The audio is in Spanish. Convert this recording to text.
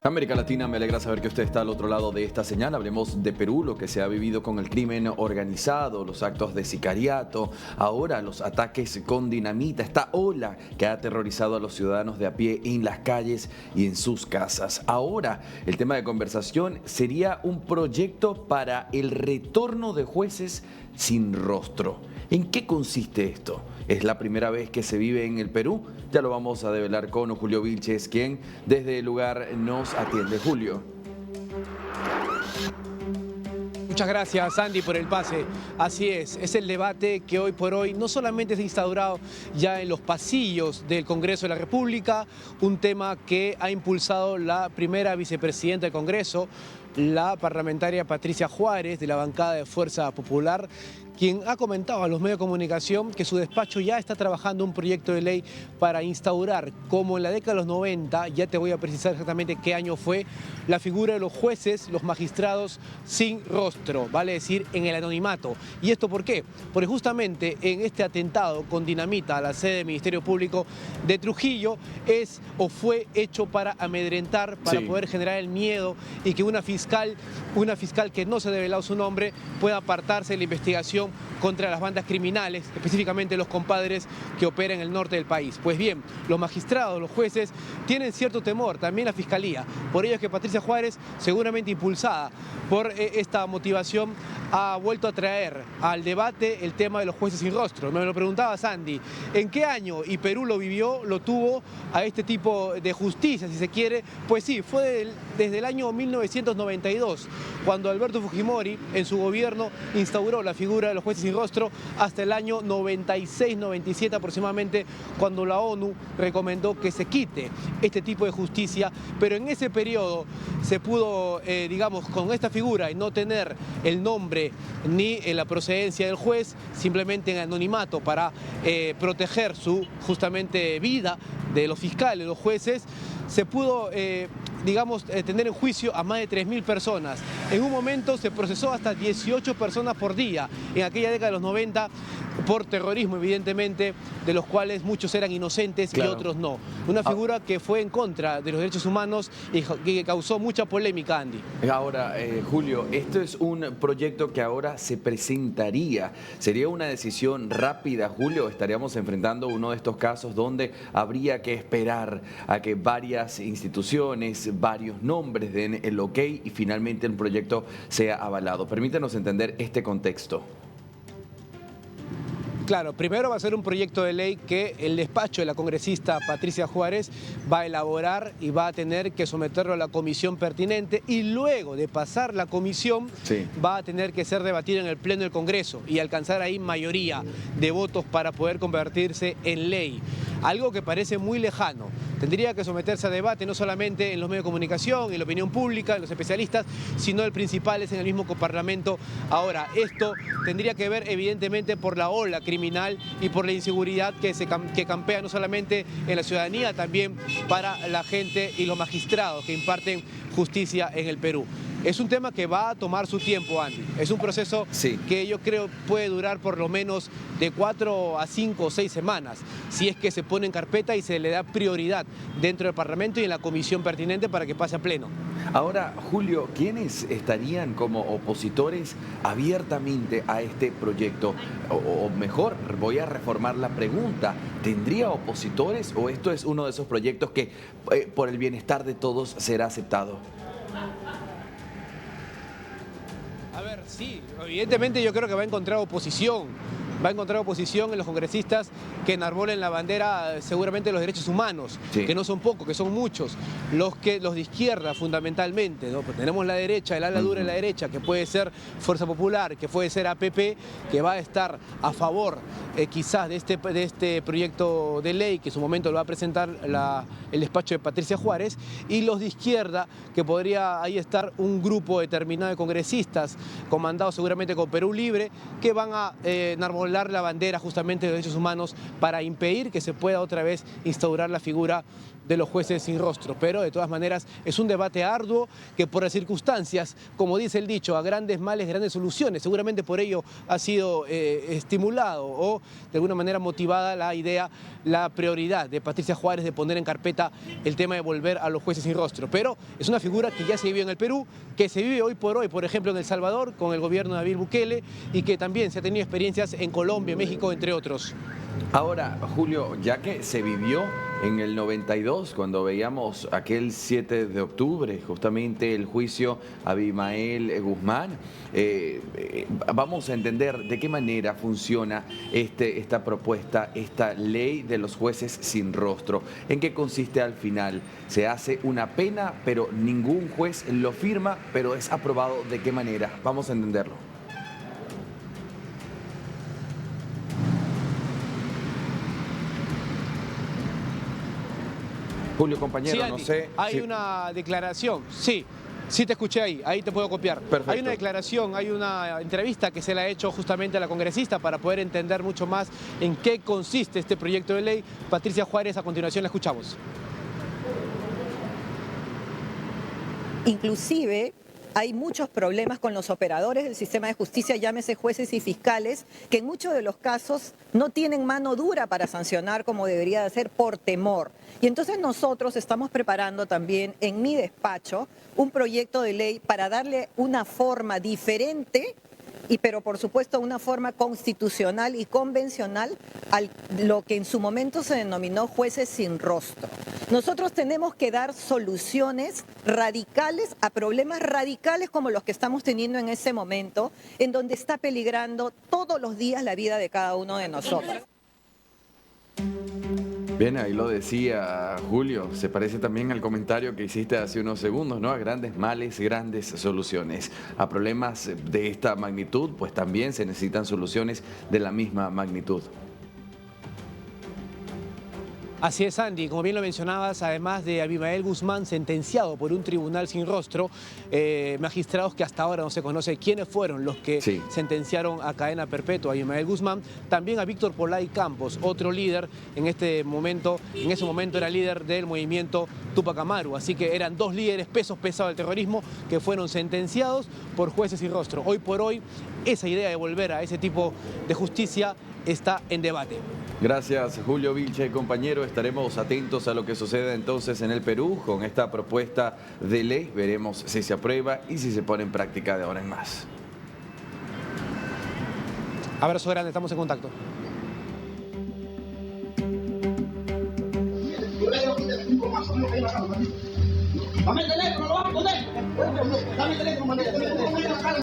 América Latina, me alegra saber que usted está al otro lado de esta señal. Hablemos de Perú, lo que se ha vivido con el crimen organizado, los actos de sicariato, ahora los ataques con dinamita, esta ola que ha aterrorizado a los ciudadanos de a pie en las calles y en sus casas. Ahora, el tema de conversación sería un proyecto para el retorno de jueces sin rostro. ¿En qué consiste esto? ¿Es la primera vez que se vive en el Perú? Ya lo vamos a develar con Julio Vilches, quien desde el lugar nos atiende. Julio. Muchas gracias, Andy, por el pase. Así es el debate que hoy por hoy no solamente se ha instaurado ya en los pasillos del Congreso de la República, un tema que ha impulsado la primera vicepresidenta del Congreso, la parlamentaria Patricia Juárez, de la bancada de Fuerza Popular, quien ha comentado a los medios de comunicación que su despacho ya está trabajando un proyecto de ley para instaurar, como en la década de los 90, ya te voy a precisar exactamente qué año fue, la figura de los jueces, los magistrados sin rostro, vale decir, en el anonimato. ¿Y esto por qué? Porque justamente en este atentado con dinamita a la sede del Ministerio Público de Trujillo es o fue hecho para amedrentar, para poder generar el miedo y que una fiscal que no se ha develado su nombre pueda apartarse de la investigación contra las bandas criminales, específicamente los compadres que operan en el norte del país. Pues bien, los magistrados, los jueces, tienen cierto temor, también la Fiscalía. Por ello es que Patricia Juárez, seguramente impulsada por esta motivación, ha vuelto a traer al debate el tema de los jueces sin rostro. Me lo preguntaba Sandy, ¿en qué año y Perú lo vivió, lo tuvo a este tipo de justicia, si se quiere? Pues sí, fue desde el año 1992, cuando Alberto Fujimori, en su gobierno, instauró la figura de los jueces sin rostro, hasta el año 96-97 aproximadamente, cuando la ONU recomendó que se quite este tipo de justicia, pero en ese periodo se pudo, digamos, con esta figura y no tener el nombre ni la procedencia del juez, simplemente en anonimato para proteger su justamente vida de los fiscales, de los jueces, se pudo digamos, tener en juicio a más de 3.000 personas. En un momento se procesó hasta 18 personas por día, en aquella década de los 90, por terrorismo, evidentemente, de los cuales muchos eran inocentes y otros no. Una figura que fue en contra de los derechos humanos y que causó mucha polémica, Andy. Ahora, Julio, esto es un proyecto que ahora se presentaría. ¿Sería una decisión rápida, Julio? ¿Estaríamos enfrentando uno de estos casos donde habría que esperar a que varias instituciones, varios nombres den el ok y finalmente el proyecto sea avalado? Permítanos entender este contexto. Claro, primero va a ser un proyecto de ley que el despacho de la congresista Patricia Juárez va a elaborar y va a tener que someterlo a la comisión pertinente, y luego de pasar la comisión va a tener que ser debatido en el Pleno del Congreso y alcanzar ahí mayoría de votos para poder convertirse en ley. Algo que parece muy lejano. Tendría que someterse a debate no solamente en los medios de comunicación, en la opinión pública, en los especialistas, sino el principal es en el mismo Parlamento. Ahora, esto tendría que ver evidentemente por la ola criminal y por la inseguridad que campea no solamente en la ciudadanía, también para la gente y los magistrados que imparten justicia en el Perú. Es un tema que va a tomar su tiempo, Andy. Es un proceso que yo creo puede durar por lo menos de 4 a 5 o 6 semanas, si es que se pone en carpeta y se le da prioridad dentro del Parlamento y en la comisión pertinente para que pase a pleno. Ahora, Julio, ¿quiénes estarían como opositores abiertamente a este proyecto? O mejor, voy a reformar la pregunta. ¿Tendría opositores o esto es uno de esos proyectos que por el bienestar de todos será aceptado? A ver, sí, evidentemente yo creo que va a encontrar oposición. Va a encontrar oposición en los congresistas que enarbolen la bandera seguramente de los derechos humanos, que no son pocos, que son muchos. Los de izquierda fundamentalmente, ¿no? Pues tenemos la derecha, el ala dura de la derecha, que puede ser Fuerza Popular, que puede ser APP, que va a estar a favor quizás de este proyecto de ley que en su momento lo va a presentar el despacho de Patricia Juárez, y los de izquierda, que podría ahí estar un grupo determinado de congresistas, comandados seguramente con Perú Libre, que van a enarbolar enarbolar la bandera justamente de los derechos humanos para impedir que se pueda otra vez instaurar la figura de los jueces sin rostro. Pero de todas maneras es un debate arduo que por las circunstancias, como dice el dicho, a grandes males, grandes soluciones. Seguramente por ello ha sido estimulado o de alguna manera motivada la idea, la prioridad de Patricia Juárez de poner en carpeta el tema de volver a los jueces sin rostro. Pero es una figura que ya se vive en el Perú, que se vive hoy por hoy, por ejemplo, en El Salvador, con el gobierno de Nayib Bukele, y que también se ha tenido experiencias en Colombia, México, entre otros. Ahora, Julio, ya que se vivió en el 92, cuando veíamos aquel 7 de octubre, justamente el juicio a Abimael Guzmán, vamos a entender de qué manera funciona esta propuesta, esta ley de los jueces sin rostro. ¿En qué consiste al final? Se hace una pena, pero ningún juez lo firma, pero es aprobado. ¿De qué manera? Vamos a entenderlo. Julio, compañero, Sí, no sé. Hay una declaración, sí te escuché ahí te puedo copiar. Perfecto. Hay una declaración, hay una entrevista que se le ha hecho justamente a la congresista para poder entender mucho más en qué consiste este proyecto de ley. Patricia Juárez, a continuación la escuchamos. Inclusive hay muchos problemas con los operadores del sistema de justicia, llámese jueces y fiscales, que en muchos de los casos no tienen mano dura para sancionar como debería de ser por temor. Y entonces nosotros estamos preparando también en mi despacho un proyecto de ley para darle una forma diferente, pero por supuesto una forma constitucional y convencional a lo que en su momento se denominó jueces sin rostro. Nosotros tenemos que dar soluciones radicales a problemas radicales como los que estamos teniendo en ese momento, en donde está peligrando todos los días la vida de cada uno de nosotros. Bien, ahí lo decía Julio, se parece también al comentario que hiciste hace unos segundos, ¿no? A grandes males, grandes soluciones. A problemas de esta magnitud, pues también se necesitan soluciones de la misma magnitud. Así es, Andy, como bien lo mencionabas, además de Abimael Guzmán, sentenciado por un tribunal sin rostro, magistrados que hasta ahora no se conoce quiénes fueron los que sentenciaron a cadena perpetua a Abimael Guzmán, también a Víctor Polay Campos, otro líder en ese momento era líder del movimiento Tupac Amaru, así que eran dos líderes pesos pesados del terrorismo que fueron sentenciados por jueces sin rostro. Hoy por hoy, esa idea de volver a ese tipo de justicia está en debate. Gracias, Julio Vilche, compañero. Estaremos atentos a lo que suceda entonces en el Perú con esta propuesta de ley. Veremos si se aprueba y si se pone en práctica de ahora en más. Abrazo grande, estamos en contacto. Dame el teléfono, lo vas a poner. Dame el teléfono,